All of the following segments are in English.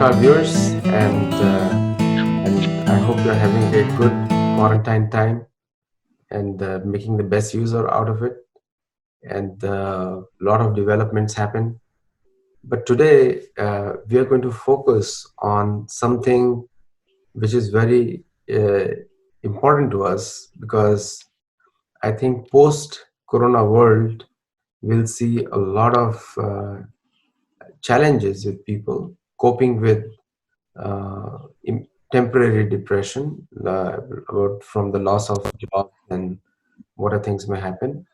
Namaskar viewers, and I hope you're having a good quarantine time and making the best use out of it. And a lot of developments happen. But today we are going to focus on something which is very important to us because I think post-corona world will see a lot of challenges with people coping with uh, temporary depression about from the loss of job and what other things may happen,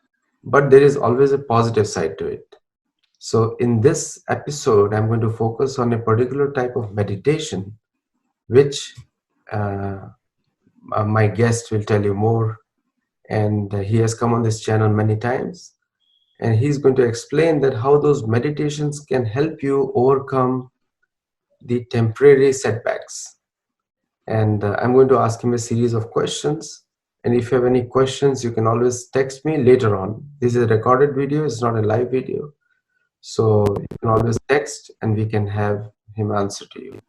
but there is always a positive side to it. So in this episode I'm going to focus on a particular type of meditation which uh, my guest will tell you more, and he has come on this channel many times, and he's going to explain that how those meditations can help you overcome the temporary setbacks. And I'm going to ask him a series of questions. And if you have any questions, you can always text me later on. This is a recorded video, it's not a live video. So you can always text and we can have him answer to you.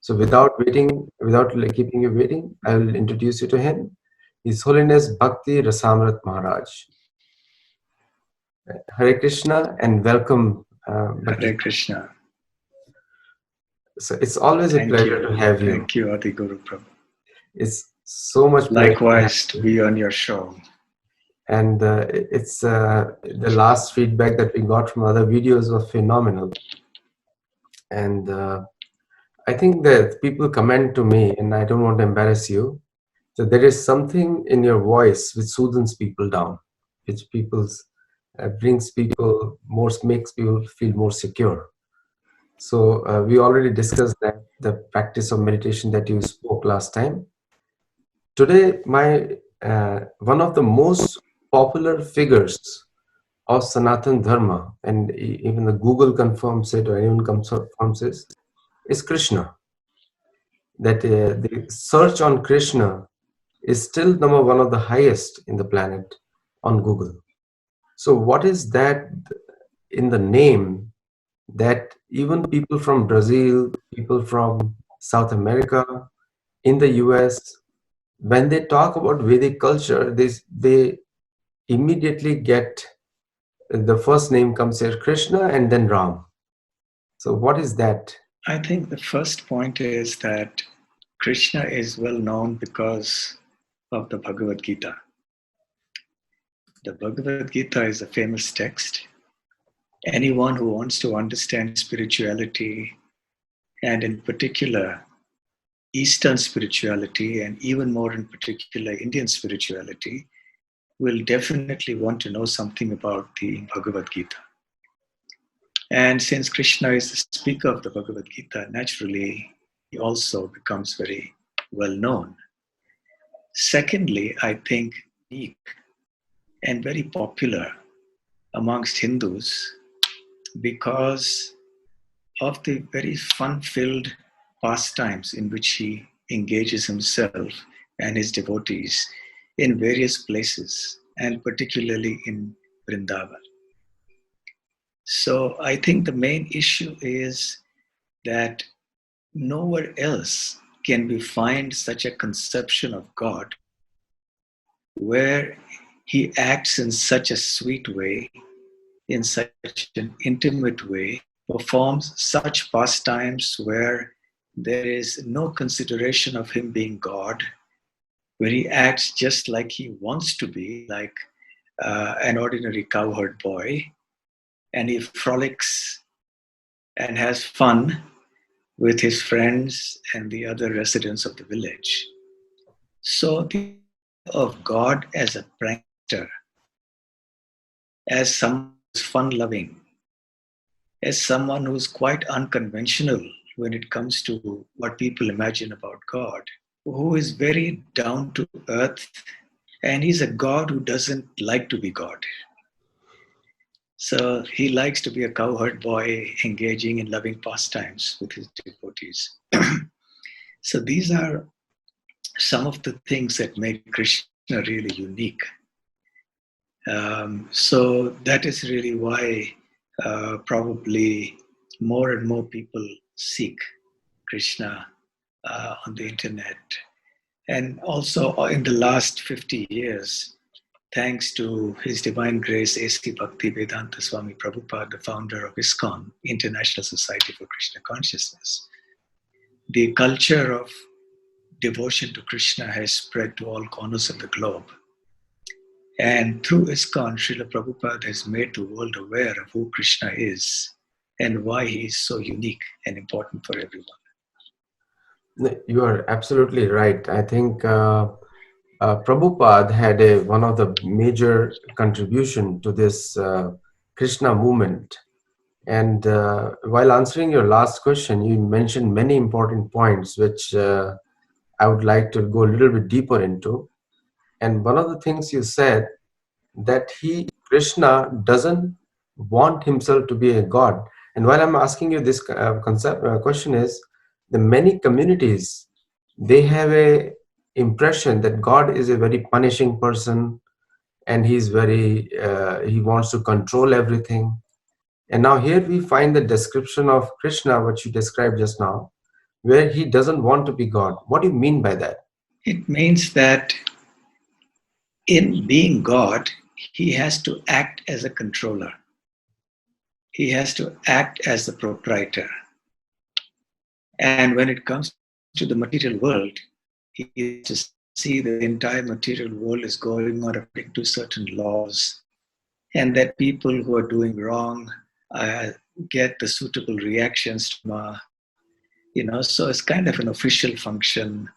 So without keeping you waiting, I will introduce you to him. His Holiness Bhakti Rasamrita Maharaja. Hare Krishna and welcome. Hare Krishna. So it's always a pleasure to have you. Thank you, Adi Guru Prabhu. It's so much pleasure. Likewise to be on your show. And it's the last feedback that we got from other videos was phenomenal. And I think that people comment to me, and I don't want to embarrass you, that there is something in your voice which soothes people down, which brings people more, makes people feel more secure. So we already discussed that the practice of meditation that you spoke last time. Today, one of the most popular figures of Sanatan Dharma, and even the Google confirms it, or anyone confirms it, is Krishna. That the search on Krishna is still number one of the highest in the planet on Google. So what is that in the name that even people from Brazil, people from South America, in the US, when they talk about Vedic culture, they immediately get the first name comes here, Krishna, and then Ram. So what is that? I think the first point is that Krishna is well known because of the Bhagavad Gita. The Bhagavad Gita is a famous text. Anyone who wants to understand spirituality, and in particular Eastern spirituality, and even more in particular Indian spirituality, will definitely want to know something about the Bhagavad Gita. And since Krishna is the speaker of the Bhagavad Gita, naturally, he also becomes very well known. Secondly, I think unique and very popular amongst Hindus because of the very fun-filled pastimes in which he engages himself and his devotees in various places, and particularly in Vrindavan. So I think the main issue is that nowhere else can we find such a conception of God where he acts in such a sweet way, in such an intimate way, performs such pastimes where there is no consideration of him being God, where he acts just like he wants to be, like an ordinary cowherd boy, and he frolics and has fun with his friends and the other residents of the village. So the of God as a prankster, as someone who's fun-loving, as someone who's quite unconventional when it comes to what people imagine about God, who is very down to earth, and he's a God who doesn't like to be God. So he likes to be a cowherd boy engaging in loving pastimes with his devotees. So these are some of the things that make Krishna really unique. So that is really why probably more and more people seek Krishna on the internet. And also in the last 50 years, thanks to His Divine Grace A.C. Bhaktivedanta Swami Prabhupada, the founder of ISKCON, International Society for Krishna Consciousness, the culture of devotion to Krishna has spread to all corners of the globe. And through ISKCON, Srila Prabhupada has made the world aware of who Krishna is and why he is so unique and important for everyone. You are absolutely right. I think Prabhupada had one of the major contribution to this Krishna movement. And while answering your last question, you mentioned many important points, which I would like to go a little bit deeper into. And one of the things you said, that Krishna doesn't want himself to be a god. And while I'm asking you this question is, the many communities, they have a impression that God is a very punishing person, and he wants to control everything. And now here we find the description of Krishna, what you described just now, where he doesn't want to be God. What do you mean by that? It means that in being God, he has to act as a controller. He has to act as the proprietor. And when it comes to the material world, he has to see the entire material world is going on according to certain laws, and that people who are doing wrong get the suitable reactions from, so it's kind of an official function.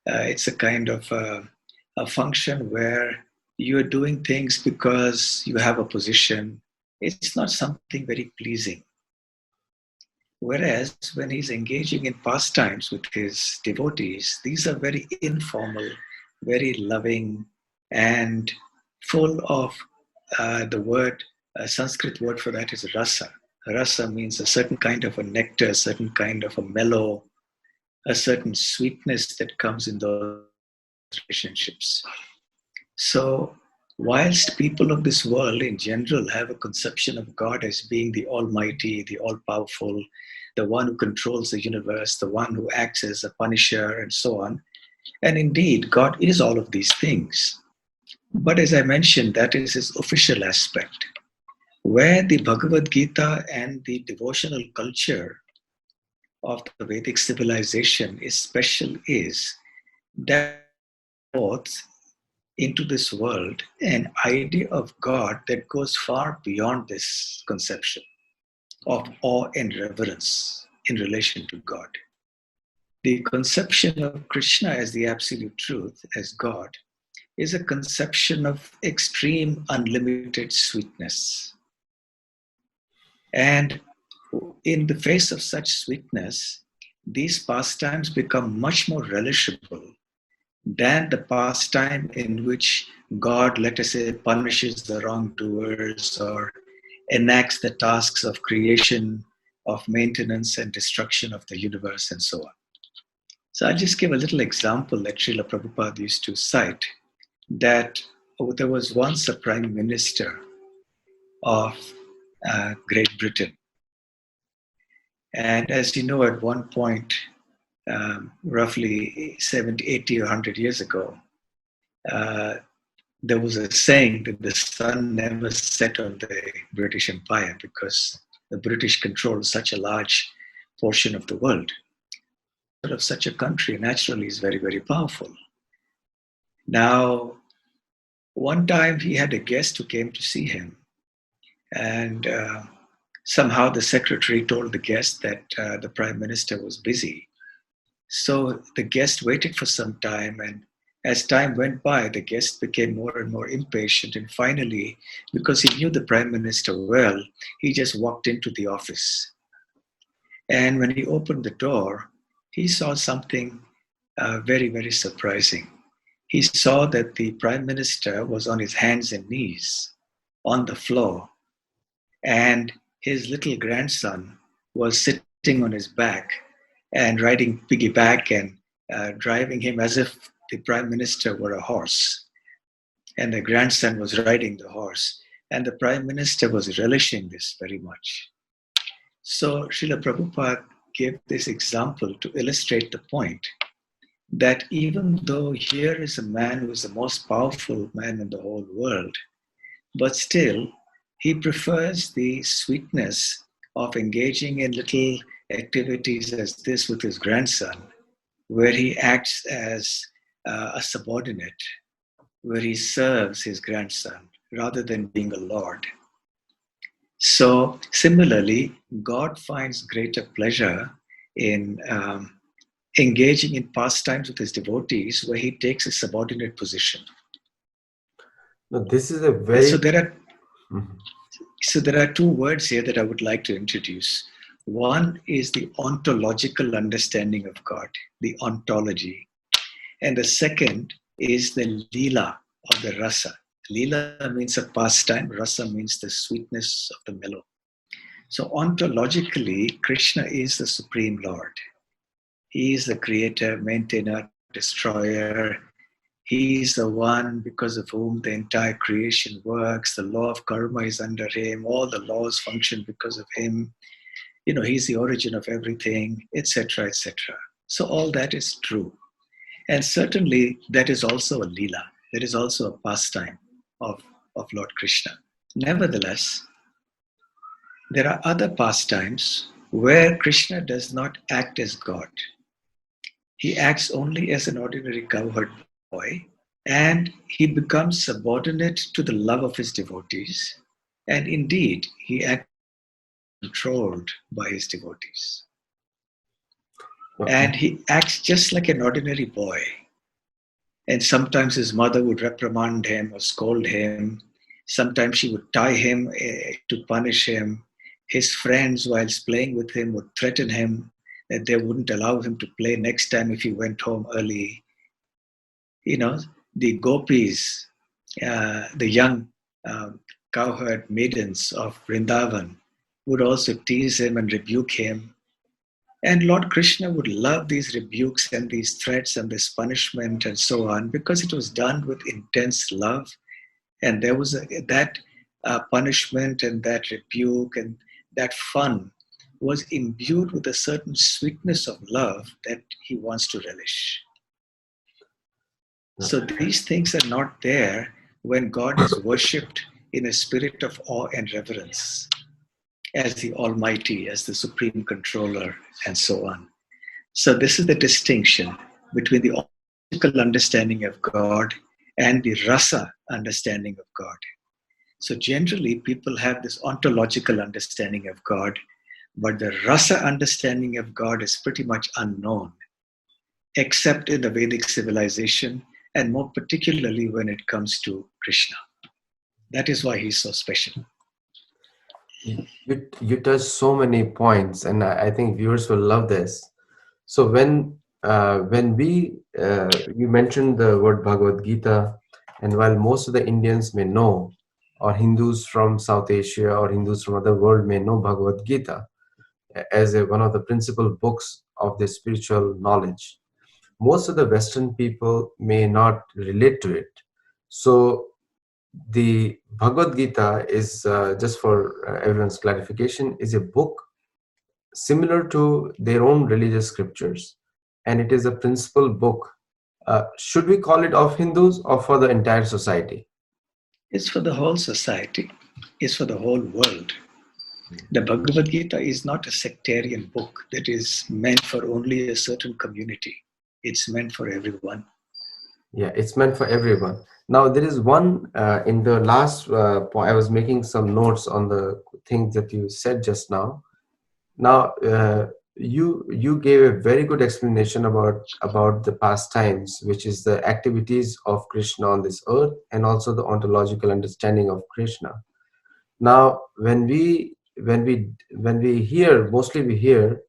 It's a kind of a function where you're doing things because you have a position. It's not something very pleasing. Whereas when he's engaging in pastimes with his devotees, these are very informal, very loving, and full of the word, Sanskrit word for that is rasa. Rasa means a certain kind of a nectar, a certain kind of a mellow, a certain sweetness that comes in those relationships. So, whilst people of this world in general have a conception of God as being the Almighty, the All-Powerful, the one who controls the universe, the one who acts as a punisher, and so on, and indeed, God is all of these things. But as I mentioned, that is his official aspect. Where the Bhagavad Gita and the devotional culture of the Vedic civilization is special is that both into this world an idea of God that goes far beyond this conception of awe and reverence in relation to God. The conception of Krishna as the absolute truth, as God, is a conception of extreme unlimited sweetness. And in the face of such sweetness, these pastimes become much more relishable than the pastime in which God, let us say, punishes the wrongdoers or enacts the tasks of creation, of maintenance and destruction of the universe, and so on. So I'll just give a little example that Srila Prabhupada used to cite, that there was once a prime minister of Great Britain. And as you know, at one point, roughly 70, 80 or 100 years ago, there was a saying that the sun never set on the British Empire because the British controlled such a large portion of the world. Of such a country naturally is very, very powerful. Now, one time he had a guest who came to see him, and somehow the secretary told the guest that the prime minister was busy. So the guest waited for some time, and as time went by, the guest became more and more impatient, and finally, because he knew the prime minister well, he just walked into the office. And when he opened the door, he saw something very, very surprising. He saw that the prime minister was on his hands and knees on the floor, and his little grandson was sitting on his back and riding piggyback and driving him as if the prime minister were a horse. And the grandson was riding the horse. And the prime minister was relishing this very much. So Srila Prabhupada gave this example to illustrate the point that even though here is a man who is the most powerful man in the whole world, but still he prefers the sweetness of engaging in little activities as this with his grandson, where he acts as a subordinate, where he serves his grandson rather than being a lord. So, similarly, God finds greater pleasure in engaging in pastimes with his devotees where he takes a subordinate position. No, this is a So very. Mhm. there are two words here that I would like to introduce. One is the ontological understanding of God, the ontology. And the second is the lila or the rasa. Lila means a pastime, rasa means the sweetness of the mellow. So ontologically, Krishna is the Supreme Lord. He is the creator, maintainer, destroyer. He is the one because of whom the entire creation works. The law of karma is under him. All the laws function because of him. He's the origin of everything, etc., etc. So all that is true. And certainly that is also a lila. That is also a pastime of Lord Krishna. Nevertheless, there are other pastimes where Krishna does not act as God. He acts only as an ordinary cowherd boy, and he becomes subordinate to the love of his devotees. And indeed, he acts controlled by his devotees. And he acts just like an ordinary boy. And sometimes his mother would reprimand him or scold him. Sometimes she would tie him to punish him. His friends, whilst playing with him, would threaten him that they wouldn't allow him to play next time if he went home early. The gopis, the young cowherd maidens of Vrindavan, would also tease him and rebuke him. And Lord Krishna would love these rebukes and these threats and this punishment and so on because it was done with intense love. And there was that punishment and that rebuke and that fun was imbued with a certain sweetness of love that he wants to relish. So these things are not there when God is worshipped in a spirit of awe and reverence as the Almighty, as the Supreme Controller, and so on. So this is the distinction between the ontological understanding of God and the rasa understanding of God. So generally, people have this ontological understanding of God, but the rasa understanding of God is pretty much unknown, except in the Vedic civilization, and more particularly when it comes to Krishna. That is why he's so special. You touched so many points, and I think viewers will love this. So when you mentioned the word Bhagavad Gita, and while most of the Indians may know, or Hindus from South Asia or Hindus from other world may know Bhagavad Gita as one of the principal books of the spiritual knowledge, most of the Western people may not relate to it. So the Bhagavad Gita is, just for everyone's clarification, is a book similar to their own religious scriptures, and it is a principal book. Should we call it of Hindus or for the entire society? It's for the whole society. It's for the whole world. The Bhagavad Gita is not a sectarian book that is meant for only a certain community. It's meant for everyone. Yeah, it's meant for everyone. Now, there is one, in the last point, I was making some notes on the things that you said just now. Now, you gave a very good explanation about the pastimes, which is the activities of Krishna on this earth, and also the ontological understanding of Krishna. Now, when we hear, mostly we hear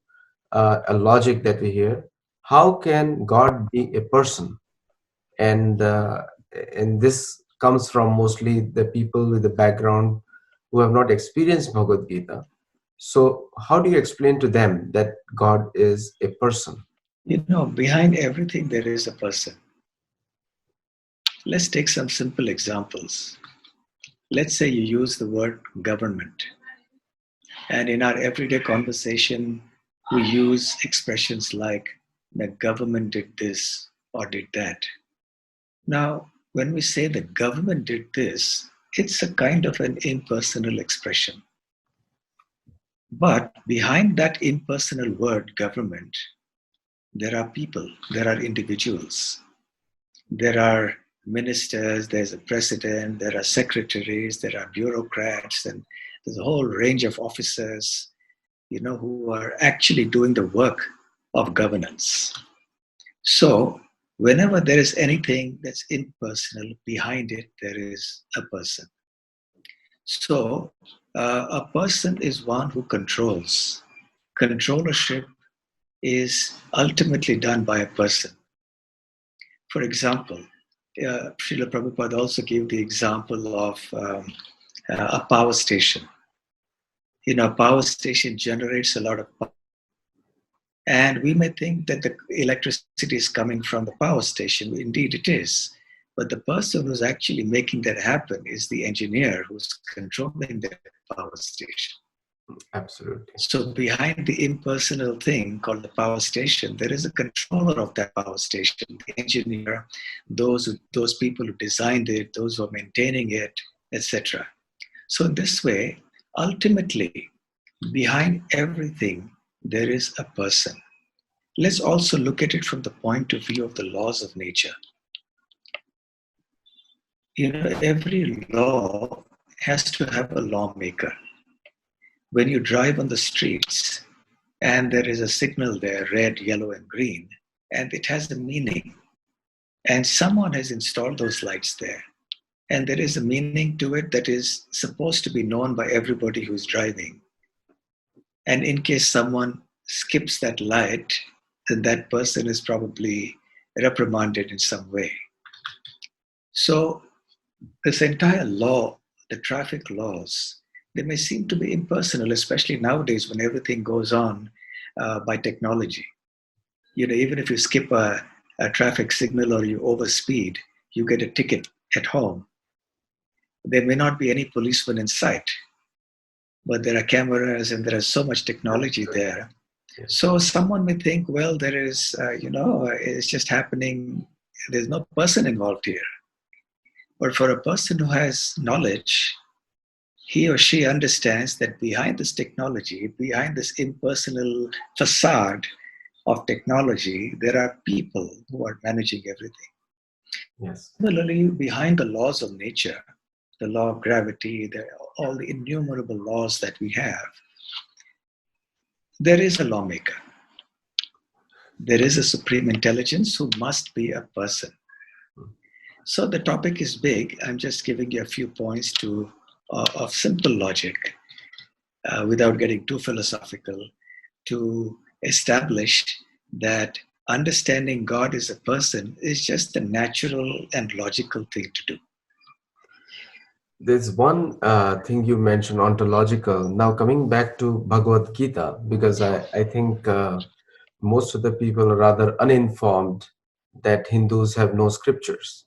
a logic that we hear, how can God be a person? And this comes from mostly the people with the background who have not experienced Bhagavad Gita. So how do you explain to them that God is a person? Behind everything there is a person. Let's take some simple examples. Let's say you use the word government. And in our everyday conversation, we use expressions like the government did this or did that. Now, when we say the government did this, it's a kind of an impersonal expression. But behind that impersonal word government, there are people, there are individuals, there are ministers, there's a president, there are secretaries, there are bureaucrats, and there's a whole range of officers, who are actually doing the work of governance. So, whenever there is anything that's impersonal, behind it, there is a person. So, a person is one who controls. Controllership is ultimately done by a person. For example, Srila Prabhupada also gave the example of a power station. A power station generates a lot of power. And we may think that the electricity is coming from the power station. Indeed, it is. But the person who's actually making that happen is the engineer who's controlling the power station. Absolutely. So behind the impersonal thing called the power station, there is a controller of that power station, the engineer, those people who designed it, those who are maintaining it, etc. So in this way, ultimately, behind everything, there is a person. Let's also look at it from the point of view of the laws of nature. Every law has to have a lawmaker. When you drive on the streets and there is a signal there, red, yellow, and green, and it has a meaning, and someone has installed those lights there, and there is a meaning to it that is supposed to be known by everybody who's driving. And in case someone skips that light, then that person is probably reprimanded in some way. So this entire law, the traffic laws, they may seem to be impersonal, especially nowadays when everything goes on by technology. Even if you skip a traffic signal or you overspeed, you get a ticket at home. There may not be any policeman in sight, but there are cameras and there is so much technology there. So someone may think, well, there is, it's just happening. There's no person involved here. But for a person who has knowledge, he or she understands that behind this technology, behind this impersonal facade of technology, there are people who are managing everything. Yes. Similarly, behind the laws of nature, the law of gravity, all the innumerable laws that we have, there is a lawmaker. There is a supreme intelligence who must be a person. So the topic is big. I'm just giving you a few points of simple logic without getting too philosophical to establish that understanding God as a person is just a natural and logical thing to do. There's one thing you mentioned, ontological. Now coming back to Bhagavad Gita, because I think most of the people are rather uninformed that Hindus have no scriptures.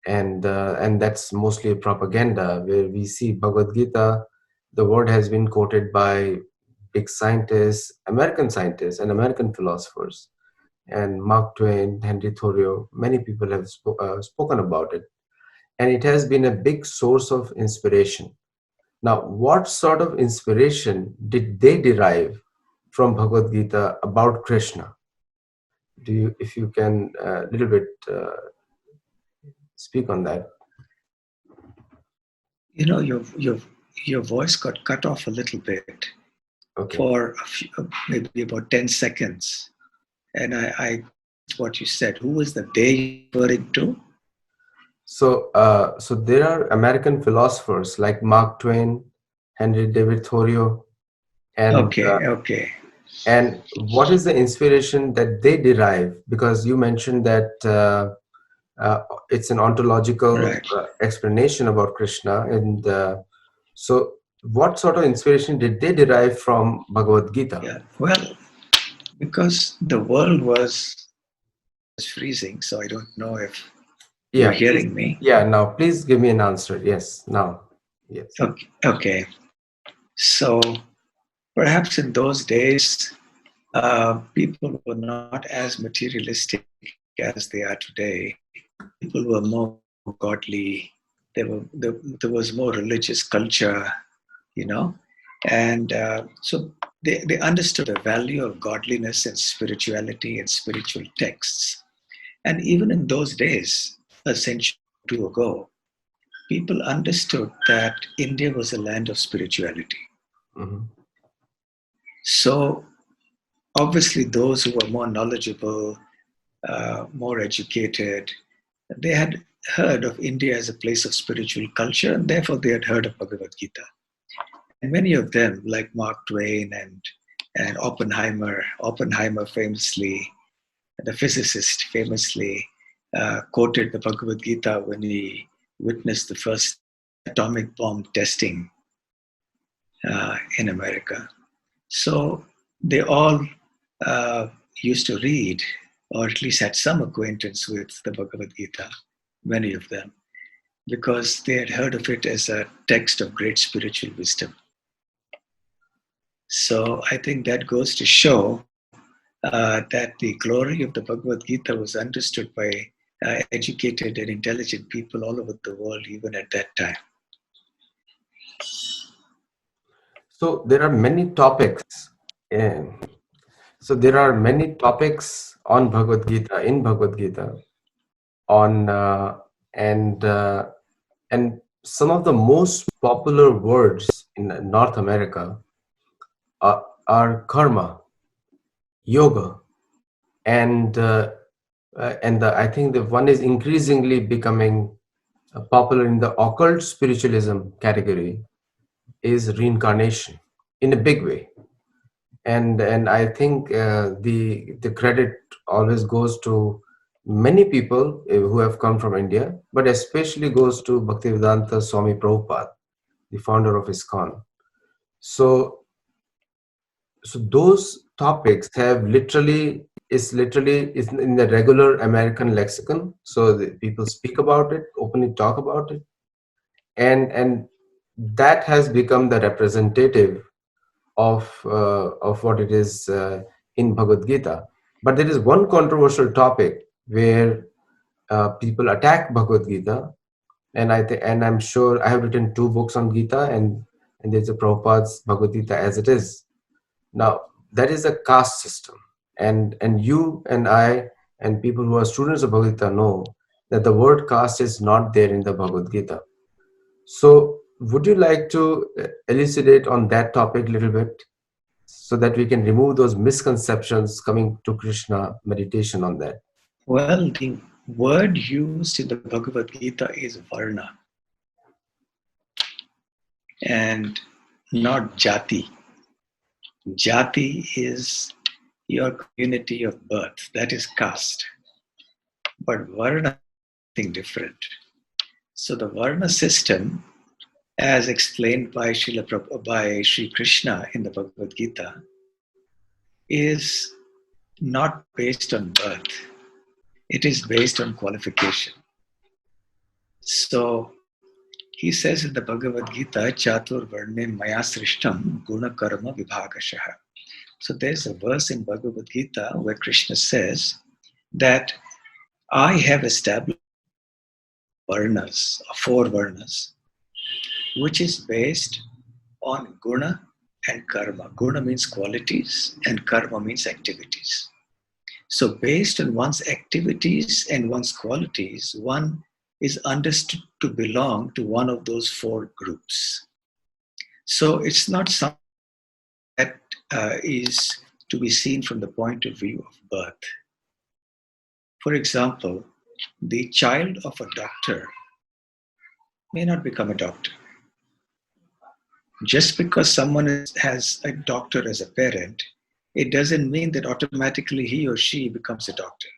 And that's mostly propaganda, where we see Bhagavad Gita, the word has been quoted by big scientists, and American philosophers, and Mark Twain, Henry Thoreau. Many people have spoken about it, and it has been a big source of inspiration. Now, what sort of inspiration did they derive from Bhagavad Gita about Krishna? If you can, a little bit speak on that. Your voice got cut off a little bit. Okay. For maybe about 10 seconds. And I what you said. Who was the they referring to? So there are American philosophers like Mark Twain, Henry David Thoreau, and okay. And what is the inspiration that they derive? Because you mentioned that it's an ontological explanation about Krishna, and so what sort of inspiration did they derive from Bhagavad Gita? Yeah, well, because the world was freezing, so I don't know if you're hearing me. Yeah, now please give me an answer. Yes, now. Yes. Okay. So perhaps in those days, people were not as materialistic as they are today. People were more godly. There was more religious culture, you know, and so they understood the value of godliness and spirituality and spiritual texts. And even in those days, a century or two ago, people understood that India was a land of spirituality. Mm-hmm. So obviously, those who were more knowledgeable, more educated, they had heard of India as a place of spiritual culture, and therefore they had heard of Bhagavad Gita. And many of them, like Mark Twain and Oppenheimer famously, the physicist famously quoted the Bhagavad Gita when he witnessed the first atomic bomb testing in America. So they all used to read, or at least had some acquaintance with the Bhagavad Gita, many of them, because they had heard of it as a text of great spiritual wisdom. So I think that goes to show that the glory of the Bhagavad Gita was understood by educated and intelligent people all over the world, even at that time. So there are many topics. um, So there are many topics on Bhagavad Gita, in Bhagavad Gita, on and some of the most popular words in North America are karma, yoga, and I think the one is increasingly becoming popular in the occult spiritualism category is reincarnation in a big way. And I think the credit always goes to many people who have come from India, but especially goes to Bhaktivedanta Swami Prabhupada, the founder of ISKCON. So those topics have literally is in the regular American lexicon. So the people speak about it, openly talk about it, and that has become the representative of what it is in Bhagavad Gita. But there is one controversial topic where people attack Bhagavad Gita, and I'm sure I have written 2 books on Gita, and there's a Prabhupada's Bhagavad Gita as it is. Now that is a caste system, and you and I and people who are students of Bhagavad Gita know that the word caste is not there in the Bhagavad Gita. So would you like to elucidate on that topic a little bit, so that we can remove those misconceptions coming to Krishna meditation on that? Well, the word used in the Bhagavad Gita is Varna and not Jati. Jati is your community of birth, that is caste. But Varna is something different. So the Varna system, as explained by Sri Krishna in the Bhagavad Gita, is not based on birth. It is based on qualification. So he says in the Bhagavad Gita, Chatur Varne Maya Srishtam Guna Karma Vibhagashaha. So there's a verse in Bhagavad Gita where Krishna says that I have established varnas, 4 varnas, which is based on guna and karma. Guna means qualities and karma means activities. So based on one's activities and one's qualities, one is understood to belong to one of those 4 groups. So it's not something that is to be seen from the point of view of birth. For example, the child of a doctor may not become a doctor. Just because someone has a doctor as a parent, it doesn't mean that automatically he or she becomes a doctor.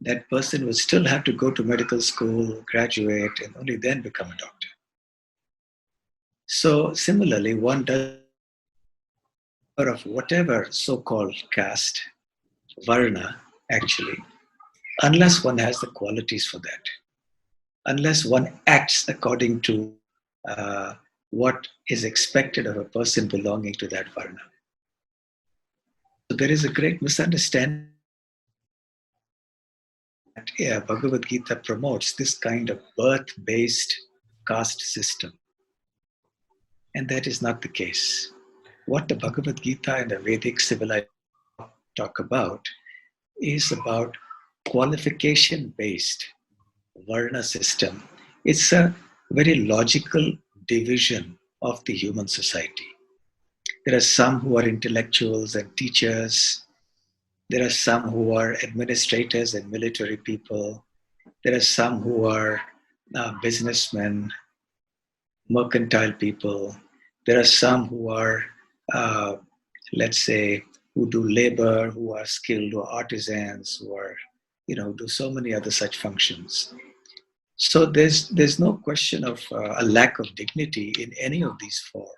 That person will still have to go to medical school, graduate, and only then become a doctor. So similarly, one does of whatever so-called caste, Varna, actually, unless one has the qualities for that, unless one acts according to what is expected of a person belonging to that Varna. there is a great misunderstanding that Bhagavad Gita promotes this kind of birth-based caste system. And that is not the case. What the Bhagavad Gita and the Vedic civilization talk about is about qualification-based Varna system. It's a very logical division of the human society. There are some who are intellectuals and teachers. There are some who are administrators and military people. There are some who are businessmen, mercantile people. There are some who are, let's say, who do labor, who are skilled, who are artisans, who are, do so many other such functions. So there's no question of a lack of dignity in any of these four.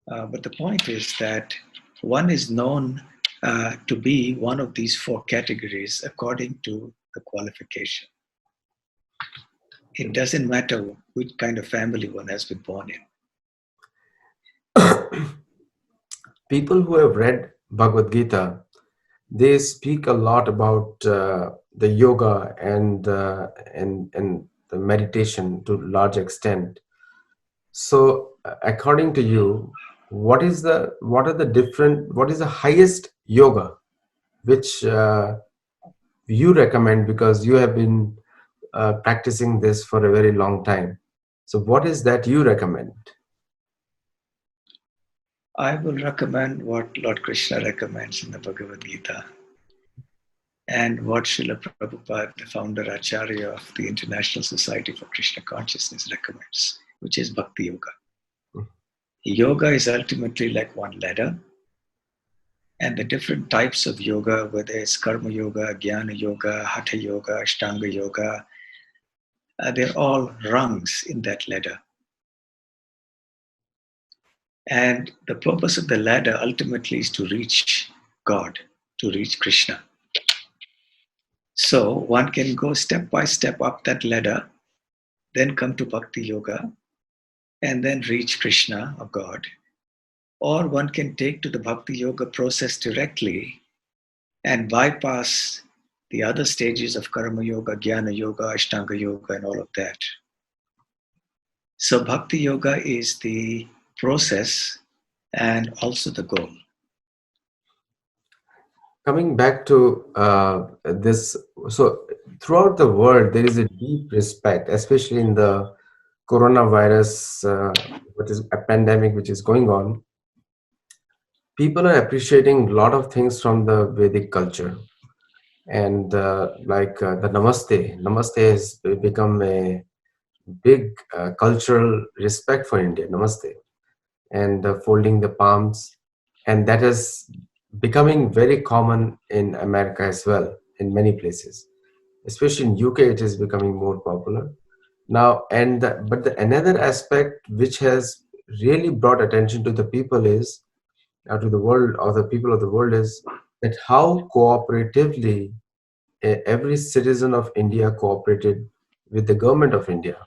But the point is that one is known to be one of these four categories according to the qualification. It doesn't matter which kind of family one has been born in. People who have read Bhagavad Gita, they speak a lot about the yoga and the meditation to a large extent. So, according to you, what is the highest yoga which you recommend, because you have been practicing this for a very long time? So, what is that you recommend? I will recommend what Lord Krishna recommends in the Bhagavad Gita and what Srila Prabhupada, the founder Acharya of the International Society for Krishna Consciousness, recommends, which is Bhakti Yoga. Yoga is ultimately like one ladder, and the different types of yoga, whether it's Karma Yoga, Jnana Yoga, Hatha Yoga, Ashtanga Yoga, they're all rungs in that ladder. And the purpose of the ladder ultimately is to reach God, to reach Krishna. So one can go step by step up that ladder, then come to Bhakti Yoga, and then reach Krishna or God. Or one can take to the Bhakti Yoga process directly and bypass the other stages of Karma Yoga, Jnana Yoga, Ashtanga Yoga, and all of that. So Bhakti Yoga is the process and also the goal. Coming back to this, so throughout the world, there is a deep respect, especially in the coronavirus, what is a pandemic which is going on. People are appreciating a lot of things from the Vedic culture, and the Namaste has become a big cultural respect for India. Namaste, and folding the palms, and that is becoming very common in America as well, in many places, especially in UK. It is becoming more popular now. And another aspect which has really brought attention to the people is, to the world, or the people of the world, is that how cooperatively every citizen of India cooperated with the government of India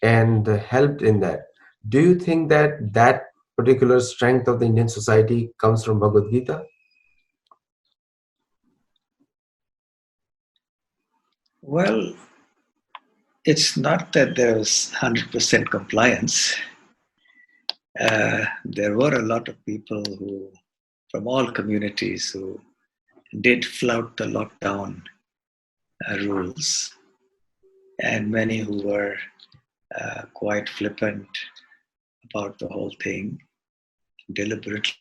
and helped in that. Do you think that that particular strength of the Indian society comes from Bhagavad Gita? Well, it's not that there was 100% compliance. There were a lot of people who, from all communities, who did flout the lockdown rules, and many who were quite flippant about the whole thing, deliberately.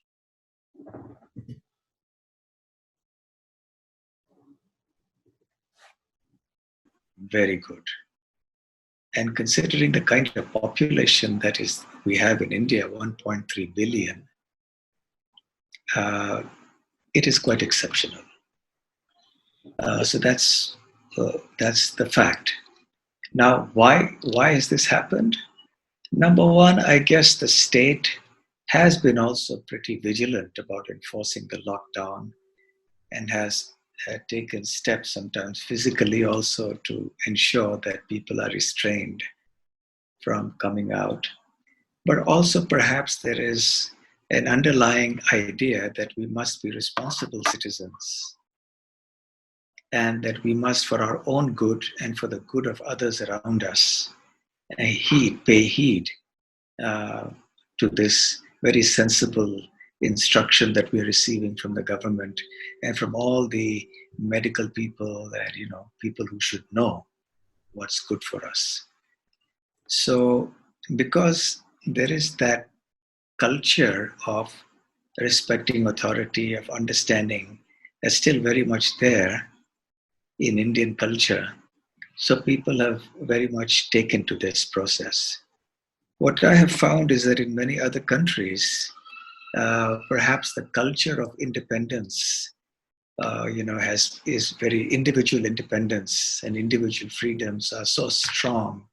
Very good. And considering the kind of population that is we have in India, 1.3 billion, it is quite exceptional. So that's the fact. Now, why has this happened? Number one, I guess the state has been also pretty vigilant about enforcing the lockdown and has taken steps, sometimes physically also, to ensure that people are restrained from coming out. But also perhaps there is an underlying idea that we must be responsible citizens and that we must, for our own good and for the good of others around us, pay heed uh, to this very sensible instruction that we're receiving from the government and from all the medical people and people who should know what's good for us. So, because there is that culture of respecting authority, of understanding, that's still very much there in Indian culture. So people have very much taken to this process. What I have found is that in many other countries, perhaps the culture of independence, is very individual independence and individual freedoms are so strong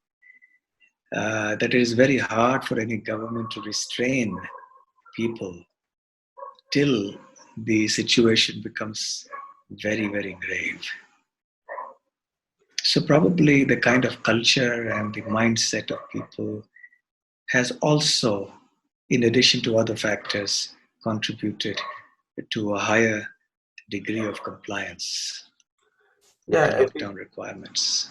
that it is very hard for any government to restrain people till the situation becomes very, very grave. So probably the kind of culture and the mindset of people has also, in addition to other factors, contributed to a higher degree of compliance with the Yeah, lockdown requirements.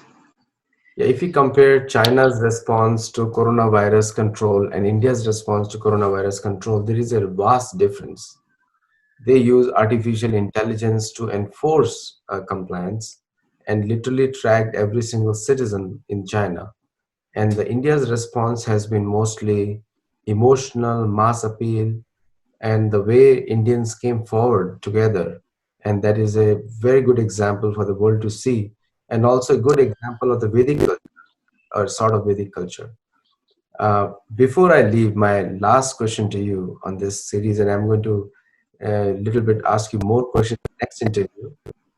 yeah, if you compare China's response to coronavirus control and India's response to coronavirus control, there is a vast difference. They use artificial intelligence to enforce compliance and literally tracked every single citizen in China. And the India's response has been mostly emotional, mass appeal, and the way Indians came forward together. And that is a very good example for the world to see, and also a good example of the Vedic culture, or sort of Vedic culture. Before I leave, my last question to you on this series, and I'm going to a little bit ask you more questions in the next interview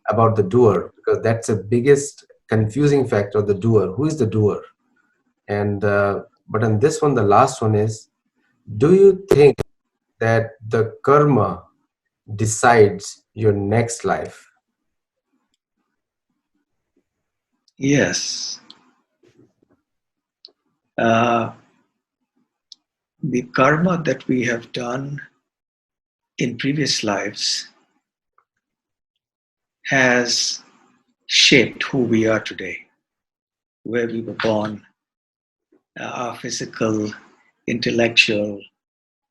about the doer, because that's the biggest confusing factor, the doer. Who is the doer? And but on this one, the last one is: do you think that the karma decides your next life? Yes, uh, the karma that we have done in previous lives has shaped who we are today, where we were born, our physical, intellectual,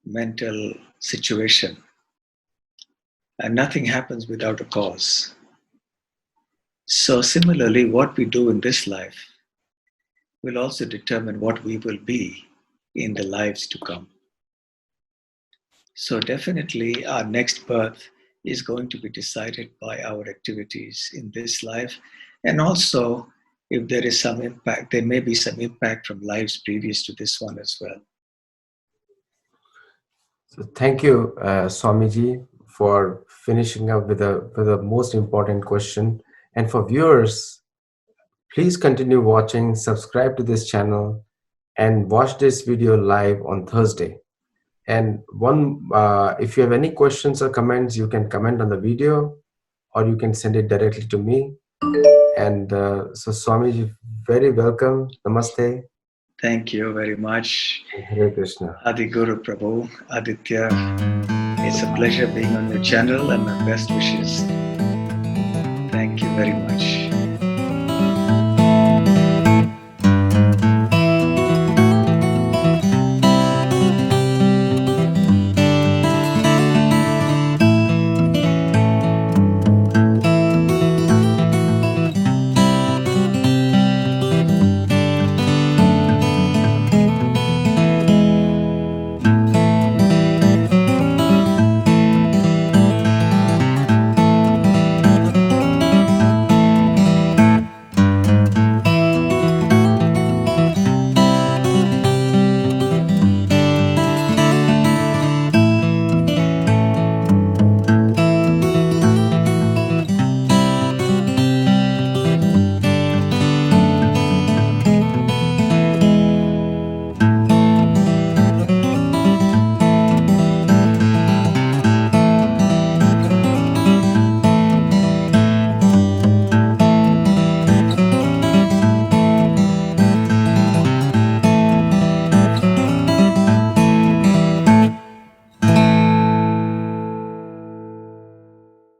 mental situation. And nothing happens without a cause. So, similarly, what we do in this life will also determine what we will be in the lives to come. So, definitely, our next birth is going to be decided by our activities in this life. And also, if there is some impact, there may be some impact from lives previous to this one as well. So thank you, Swamiji, for finishing up with the most important question. And for viewers, please continue watching, subscribe to this channel, and watch this video live on Thursday. And if you have any questions or comments, you can comment on the video, or you can send it directly to me. And so, Swamiji, very welcome. Namaste. Thank you very much. And Hare Krishna. Adi Guru Prabhu, Aditya. It's a pleasure being on your channel and my best wishes. Thank you very much.